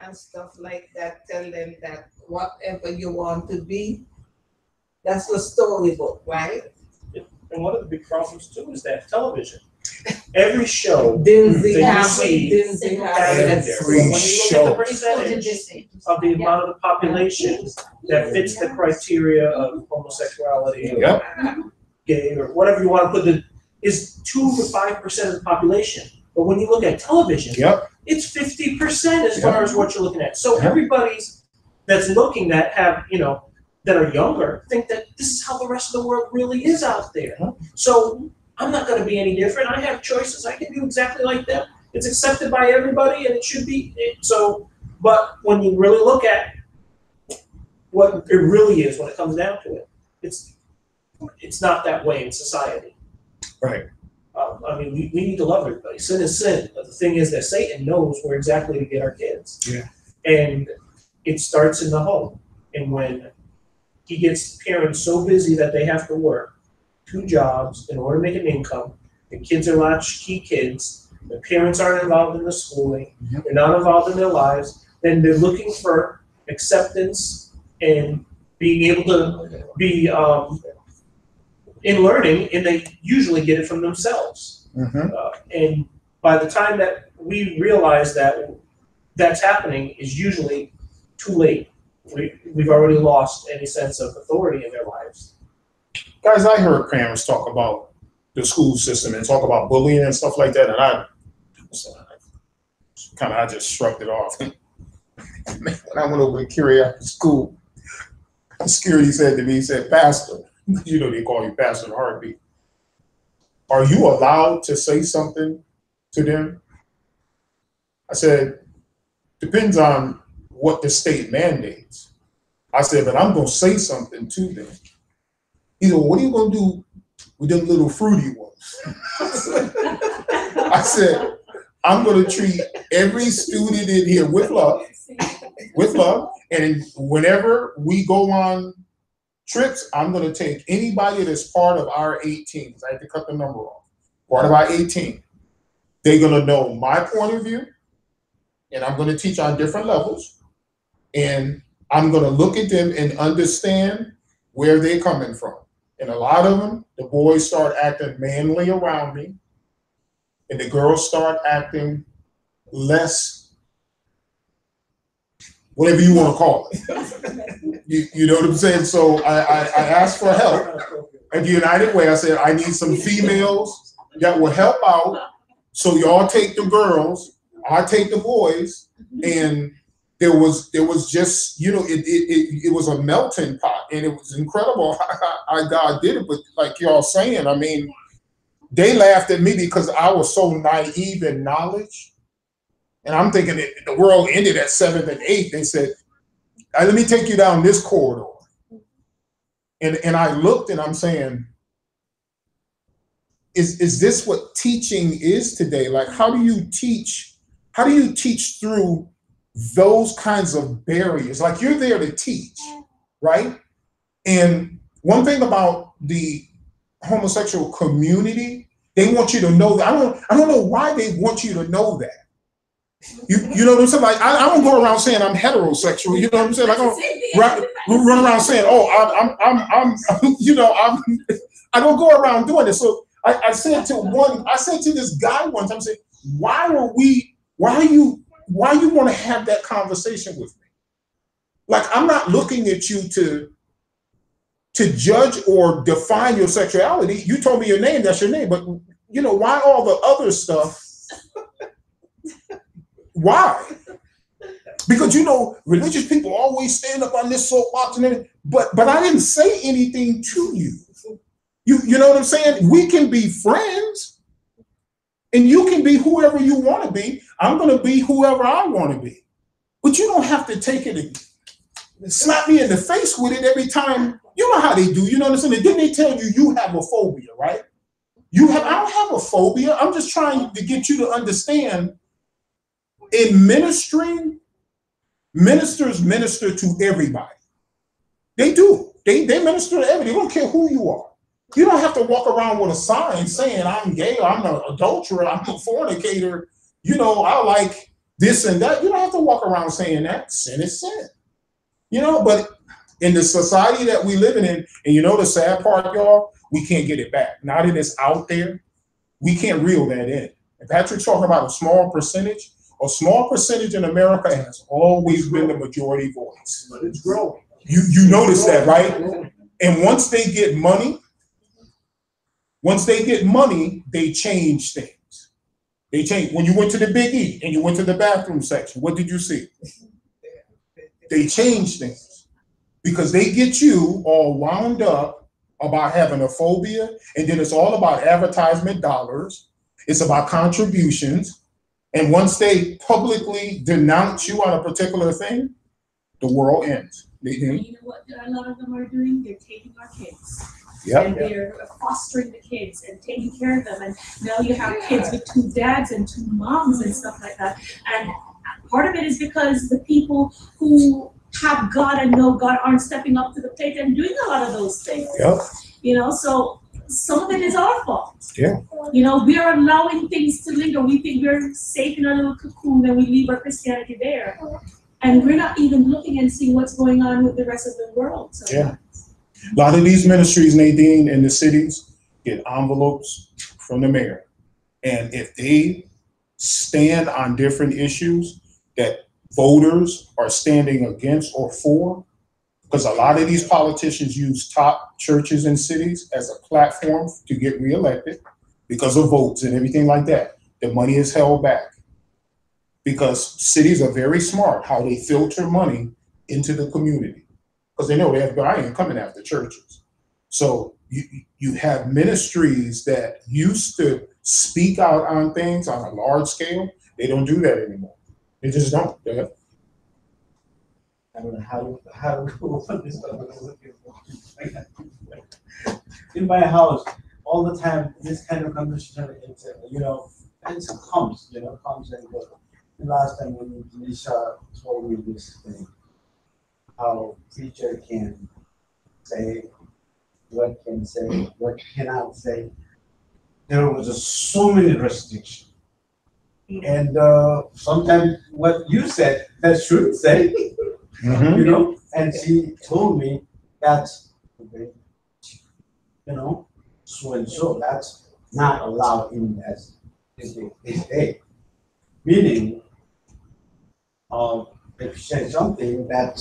C: and stuff like that. Tell them that whatever you want to be, that's the storybook, right?
G: And one of the big problems too is that television. Every show
C: Dinzy
G: that you
C: have
G: see
C: it. Dinzy have
G: has
C: it.
G: it there. When you look at the percentage of the amount of the population that fits the criteria of homosexuality or gay or whatever you want to put it, is 2 to 5% of the population. But when you look at television, it's 50% as far as what you're looking at. So everybody's that's looking that have, that are younger think that this is how the rest of the world really is out there. So I'm not going to be any different. I have choices. I can do exactly like them. It's accepted by everybody, and it should be. So, but when you really look at what it really is, when it comes down to it, it's not that way in society.
A: Right.
G: I mean, we need to love everybody. Sin is sin. But the thing is that Satan knows where exactly to get our kids.
A: Yeah. And
G: it starts in the home. And when he gets parents so busy that they have to work 2 jobs in order to make an income, the kids are latchkey kids, the parents aren't involved in the schooling, they're not involved in their lives, then they're looking for acceptance and being able to be in learning, and they usually get it from themselves. And by the time that we realize that that's happening is usually too late. We've already lost any sense of authority in their lives.
A: Guys, I heard parents talk about the school system and talk about bullying and stuff like that, and I just shrugged it off. When I went over to Curious School, the security said to me, he said, "Pastor," they call you Pastor in a heartbeat, "are you allowed to say something to them?" I said, "Depends on what the state mandates. I said, but I'm going to say something to them. He said, well, what are you going to do with them little fruity ones? I said, I'm going to treat every student in here with love, and whenever we go on trips, I'm going to take anybody that's part of our 18s. I have to cut the number off. Part of our 18. They're going to know my point of view, and I'm going to teach on different levels, and I'm going to look at them and understand where they're coming from. And a lot of them, the boys start acting manly around me, and the girls start acting less, whatever you want to call it. You know what I'm saying? So I asked for help at the United Way. I said, I need some females that will help out. So y'all take the girls, I take the boys, and there was just, you know, it was a melting pot, and it was incredible how God did it. But like y'all saying, I mean, they laughed at me because I was so naive in knowledge. And I'm thinking that the world ended at 7th and 8th. They said, let me take you down this corridor. And I looked and I'm saying, is this what teaching is today? Like, how do you teach through those kinds of barriers? Like, you're there to teach, right? And one thing about the homosexual community, they want you to know that. I don't know why they want you to know that. You know what I'm saying? Like, I don't go around saying I'm heterosexual. You know what I'm saying? Like, I don't run around saying, oh, I'm you know, I don't go around doing this. So I said to this guy one time, I said, why you want to have that conversation with me? Like, I'm not looking at you to judge or define your sexuality. You told me your name, that's your name. But you know, why all the other stuff? Why? Because, you know, religious people always stand up on this soapbox and everything, but I didn't say anything to you. You know what I'm saying? We can be friends, and you can be whoever you want to be. I'm going to be whoever I want to be. But you don't have to take it and slap me in the face with it every time. You know how they do. You know what I'm saying? And then they tell you have a phobia, right? I don't have a phobia. I'm just trying to get you to understand. In ministering, ministers minister to everybody. They do. They minister to everybody. They don't care who you are. You don't have to walk around with a sign saying I'm gay, or I'm an adulterer, I'm a fornicator, you know, I like this and that. You don't have to walk around saying that. Sin is sin. You know, but in the society that we live in, and you know the sad part, y'all, we can't get it back. Now that it's out there, we can't reel that in. And Patrick's talking about a small percentage in America has always been the majority voice.
G: But it's growing.
A: You notice that, right? And once they get money, they change things. They change. When you went to the Big E and you went to the bathroom section, what did you see? They change things because they get you all wound up about having a phobia, and then it's all about advertisement dollars. It's about contributions. And once they publicly denounce you on a particular thing, the world ends.
E: You know what a lot of them are doing? They're taking our kids.
A: Yep.
E: And they're fostering the kids and taking care of them. And now you have kids with 2 dads and 2 moms and stuff like that. And part of it is because the people who have God and know God aren't stepping up to the plate and doing a lot of those things.
A: Yep.
E: You know, so some of it is our fault.
A: Yeah.
E: You know, we are allowing things to linger. We think we're safe in our little cocoon, then we leave our Christianity there. And we're not even looking and seeing what's going on with the rest of the world. So.
A: Yeah. A lot of these ministries, Nadine, in the cities get envelopes from the mayor. And if they stand on different issues that voters are standing against or for, because a lot of these politicians use top churches and cities as a platform to get reelected because of votes and everything like that. The money is held back because cities are very smart how they filter money into the community because they know I ain't coming after churches. So you have ministries that used to speak out on things on a large scale. They don't do that anymore. They just don't.
F: I don't know how to open this up. In my house, all the time, this kind of conversation, it's, and it comes and goes. The last time when Lisa told me this thing, how preacher can say what can say, what cannot say. There was just so many restrictions. And sometimes what you said that shouldn't say, and she told me that's, so and so, that's not allowed in as this day. Meaning, if you say something that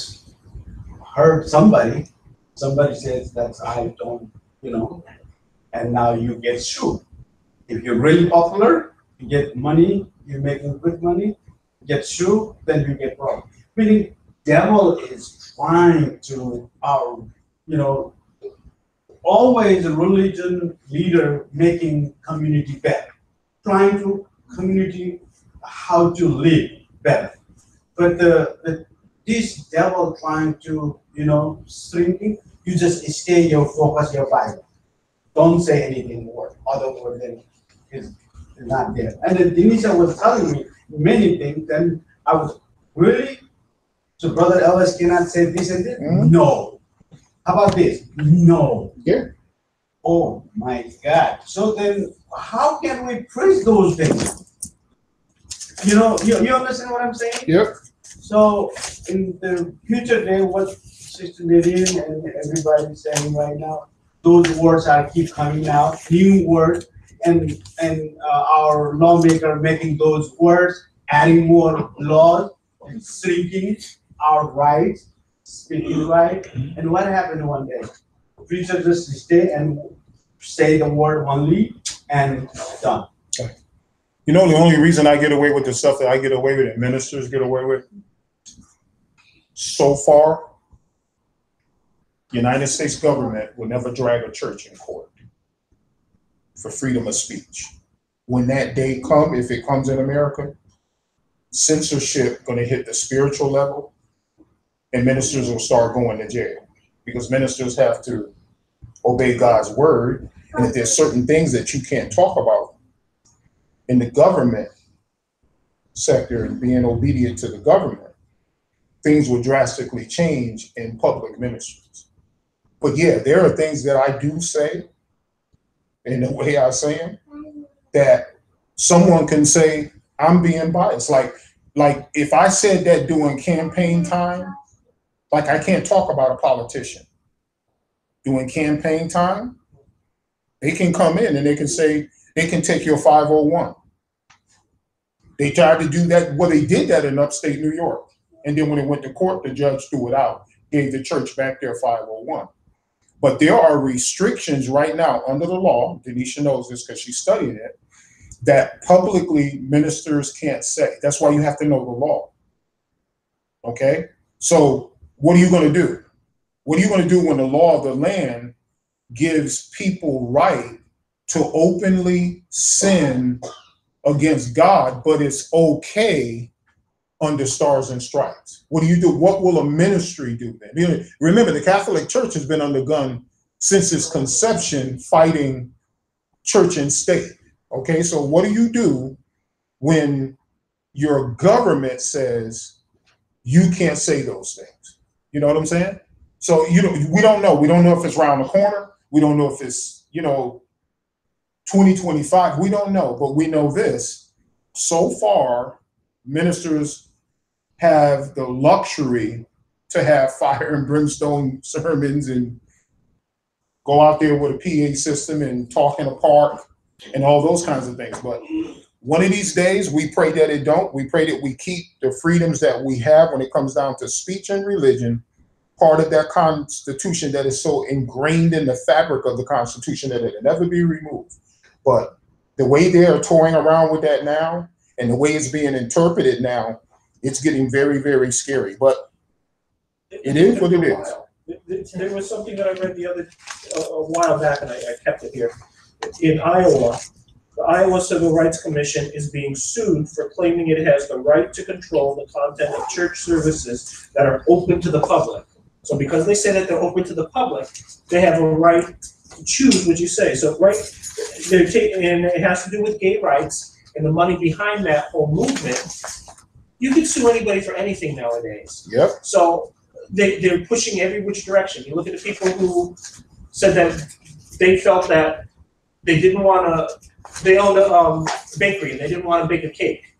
F: hurt somebody says that I don't, and now you get sued. If you're really popular, you get money, you're making good money, you get sued, then you get wrong. Meaning, devil is trying to, always a religion leader making community better, trying to community how to live better. But this devil trying to, shrinking, you just stay your focus, your Bible. Don't say anything more, other word than is not there. And then Denisha was telling me many things, and I was really, so Brother Ellis cannot say this and this? No. How about this? No.
A: Yeah.
F: Oh my God. So then how can we praise those things? You understand what I'm saying?
A: Yep.
F: So in the future day, what Sister Lillian and everybody is saying right now, those words are keep coming out, new words, and our lawmaker making those words, adding more laws, and shrinking our rights, speaking right. And what happened one day? Preacher just stay and say the word only and done.
A: The only reason I get away with the stuff that I get away with and ministers get away with, so far, the United States government will never drag a church in court for freedom of speech. When that day comes, if it comes in America, censorship going to hit the spiritual level, and ministers will start going to jail because ministers have to obey God's word. And if there's certain things that you can't talk about in the government sector and being obedient to the government, things will drastically change in public ministries. But yeah, there are things that I do say in the way I say them that someone can say I'm being biased. Like if I said that during campaign time, like I can't talk about a politician. During campaign time, they can come in and they can say, they can take your 501. They tried to do that. Well, they did that in upstate New York. And then when it went to court, the judge threw it out, gave the church back their 501. But there are restrictions right now under the law, Denisha knows this because she studied it, that publicly ministers can't say. That's why you have to know the law. Okay? So what are you going to do? What are you going to do when the law of the land gives people right to openly sin against God, but it's okay under Stars and Stripes? What do you do? What will a ministry do then? Remember, the Catholic Church has been under gun since its conception, fighting church and state. Okay, so what do you do when your government says you can't say those things? You know what I'm saying? So we don't know. We don't know if it's around the corner. We don't know if it's 2025. We don't know, but we know this. So far, ministers have the luxury to have fire and brimstone sermons and go out there with a PA system and talk in a park and all those kinds of things. But one of these days, we pray that it don't. We pray that we keep the freedoms that we have when it comes down to speech and religion, part of that Constitution that is so ingrained in the fabric of the Constitution that it'll never be removed. But the way they are toying around with that now and the way it's being interpreted now, it's getting very, very scary. But it is what it is.
G: There was something that I read a while back, and I kept it here. In Iowa, the Iowa Civil Rights Commission is being sued for claiming it has the right to control the content of church services that are open to the public. So because they say that they're open to the public, they have a right to choose what you say. So they're taking, and it has to do with gay rights and the money behind that whole movement. You can sue anybody for anything nowadays.
A: Yep.
G: So they're pushing every which direction. You look at the people who said that they felt that they didn't want to, they owned a bakery and they didn't want to bake a cake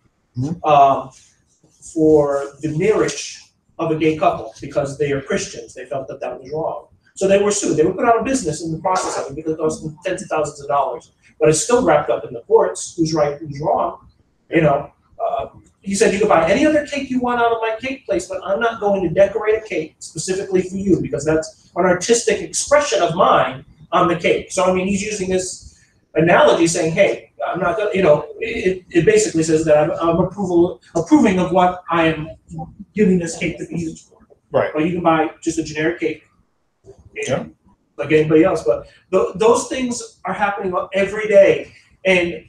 G: for the marriage of a gay couple because they are Christians. They felt that that was wrong. So they were sued. They were put out of business in the process of it because it cost them tens of thousands of dollars. But it's still wrapped up in the courts. Who's right, who's wrong? You know, he said you can buy any other cake you want out of my cake place, but I'm not going to decorate a cake specifically for you because that's an artistic expression of mine on the cake. So I mean, he's using this analogy saying, hey, I'm not gonna, you know, it basically says that I'm approving of what I am giving this cake to be used for.
A: Right.
G: Or you can buy just a generic cake, like anybody else. But those things are happening every day, and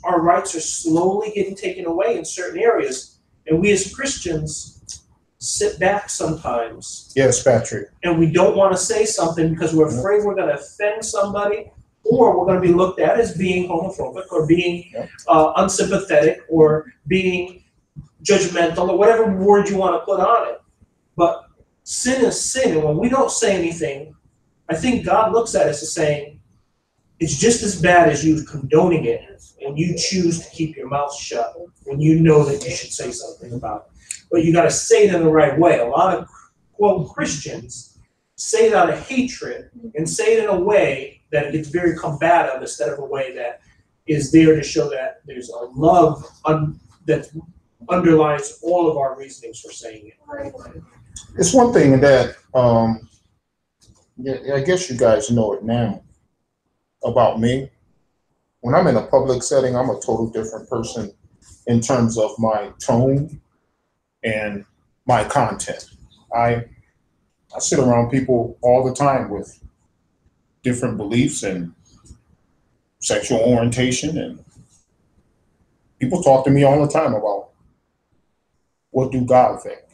G: our rights are slowly getting taken away in certain areas. And we as Christians sit back sometimes.
A: Yes, Patrick.
G: And we don't want to say something because we're afraid we're going to offend somebody, or we're going to be looked at as being homophobic or being unsympathetic or being judgmental or whatever word you want to put on it. But sin is sin, and when we don't say anything, I think God looks at us as saying, it's just as bad as you condoning it when you choose to keep your mouth shut, when you know that you should say something about it. But you got to say it in the right way. A lot of, quote, Christians say it out of hatred and say it in a way that it gets very combative instead of a way that is there to show that there's a love that underlies all of our reasonings for saying it.
A: It's one thing that, I guess you guys know it now about me. When I'm in a public setting, I'm a total different person in terms of my tone and my content. I sit around people all the time with different beliefs and sexual orientation, and people talk to me all the time about what do God think.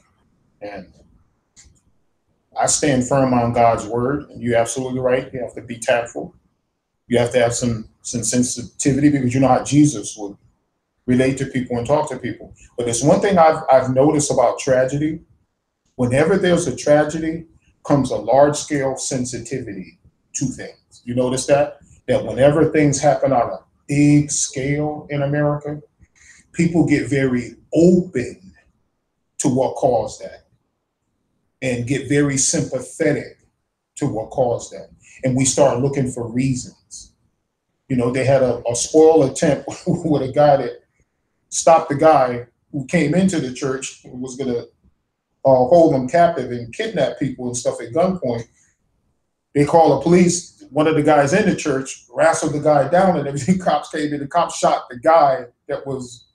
A: And I stand firm on God's word, and you're absolutely right. You have to be tactful. You have to have some sensitivity because you know how Jesus would relate to people and talk to people. But there's one thing I've noticed about tragedy. Whenever there's a tragedy, comes a large-scale sensitivity to things. You notice that? That whenever things happen on a big scale in America, people get very open to what caused that and get very sympathetic to what caused that. And we start looking for reasons. You know, they had a spoil attempt with a guy that stopped the guy who came into the church and was going to hold them captive and kidnap people and stuff at gunpoint. They called the police. One of the guys in the church wrestled the guy down, and everything. Cops came in. The cops shot the guy that was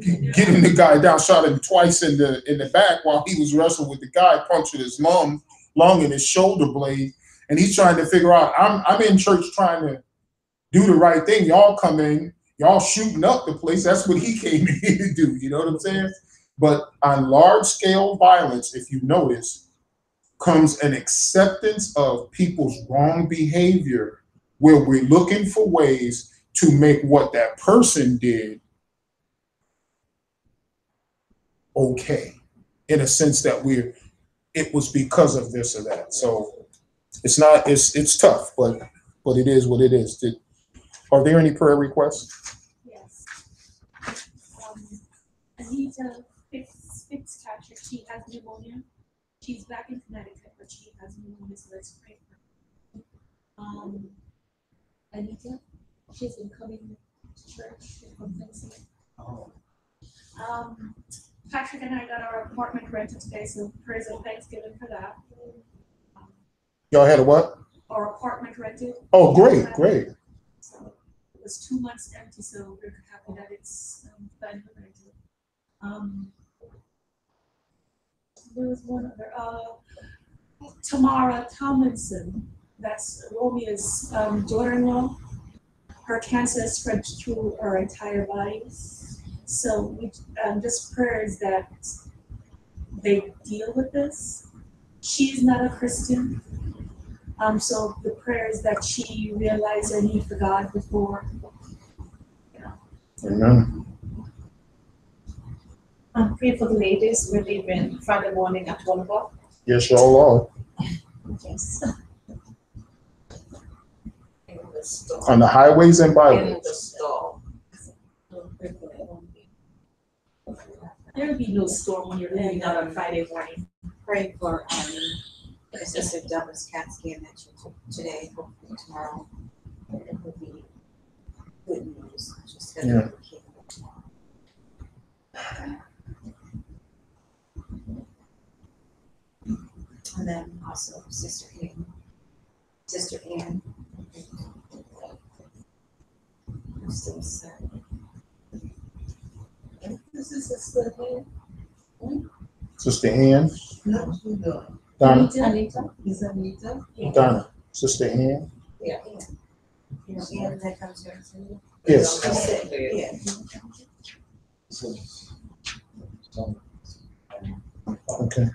A: getting the guy down, shot him twice in the back while he was wrestling with the guy, punctured his lung and his shoulder blade. And he's trying to figure out, I'm in church trying to do the right thing. Y'all come in, y'all shooting up the place. That's what he came in here to do. You know what I'm saying? But on large scale violence, if you notice, comes an acceptance of people's wrong behavior where we're looking for ways to make what that person did okay, in a sense that it was because of this or that. So it's tough, but it is what it is. Are there any prayer requests?
E: Yes. Anita Fitzpatrick, she has pneumonia. She's back in Connecticut, but she has pneumonia, so let's pray for her. Anita, she's been coming to church from Thanksgiving. Patrick and I got our apartment rented today, so praise and thanksgiving for that.
A: Y'all had a what?
E: Our apartment rented.
A: Oh, great.
E: So it was 2 months empty, so we're happy that it's finally rented. There was one other, Tamara Tomlinson, that's Romeo's daughter-in-law. her cancer spread through her entire body. So we, just prayers that they deal with this. She's not a Christian. So the prayers that she realized her need for God before, you know.
A: Amen.
B: Pray for the ladies. We're leaving Friday morning at 1 o'clock.
A: Yes, y'all are.
B: Yes.
C: In the store.
A: On the highways and
C: In
A: byways.
C: the store.
E: There will be no storm when you're leaving out on Friday morning.
D: Pray for, Sister Deborah's CAT scan that she took today, hopefully tomorrow. It will be good news. Just gonna
A: Yeah.
D: keep it tomorrow. And then also Sister Ann. Sister Ann. I'm still sad.
C: This is Sister Ann.
A: Sister Ann,
C: How's she doing?
A: Donna,
B: Anita?
C: Is Anita?
A: Donna, Sister Ann.
C: Yeah.
D: Ann that comes here.
A: Yes.
D: Yeah.
A: Okay.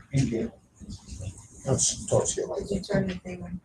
A: Let's talk to you later.
D: Did you turn the thing on?